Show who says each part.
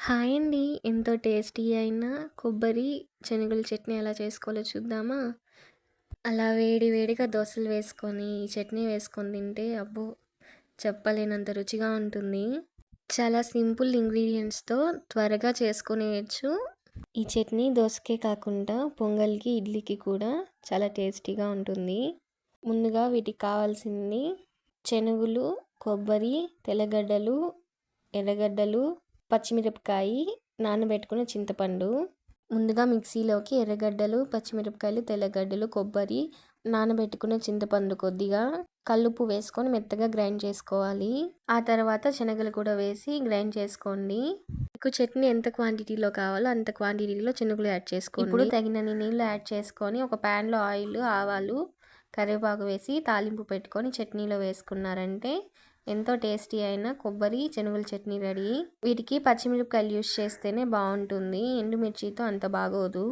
Speaker 1: Hi అండి. ఎంతో tasty అయిన కొబ్బరి, శనగల చట్నీ ఎలా చేసుకోవాలో చూద్దామా? అలా వేడి వేడిగా దోసలు వేసుకొని, ఈ చట్నీ వేసుకొని తింటే అబ్బో! చెప్పలేనంత రుచిగా ఉంటుంది. చాలా సింపుల్ ఇంగ్రీడియంట్స్‌తో త్వరగా చేసుకొనేయొచ్చు. ఈ చట్నీ దోసకే కాకుండా పొంగల్‌కి, ఇడ్లీకి కూడా చాలా టేస్టీగా ఉంటుంది. ముందుగా వీటికి కావాల్సింది శనగలు, కొబ్బరి, తెల్లగడ్డలు, ఎర్రగడ్డలు, పచ్చిమిరపకాయి, నానబెట్టుకున్న చింతపండు. ముందుగా మిక్సీలోకి ఎర్రగడ్డలు, పచ్చిమిరపకాయలు, తెల్లగడ్డలు, కొబ్బరి, నానబెట్టుకున్న చింతపండు కొద్దిగా, కల్లుప్పు వేసుకొని మెత్తగా గ్రైండ్ చేసుకోవాలి. ఆ తర్వాత శనగలు కూడా వేసి గ్రైండ్ చేసుకోండి. మీకు చట్నీ ఎంత క్వాంటిటీలో కావాలో అంత క్వాంటిటీలో శనగలు యాడ్ చేసుకోండి. ఇప్పుడు తగినన్ని నీళ్ళు యాడ్ చేసుకొని ఒక ప్యాన్లో ఆయిల్, ఆవాలు, కరివేపాకు వేసి తాలింపు పెట్టుకొని చట్నీలో వేసుకున్నారంటే ఎంతో టేస్టీ అయిన కొబ్బరి శనగల చట్నీ రెడీ. వీటికి పచ్చిమిరపకాయలు యూస్ చేస్తేనే బాగుంటుంది, ఎండుమిర్చితో అంత బాగోదు.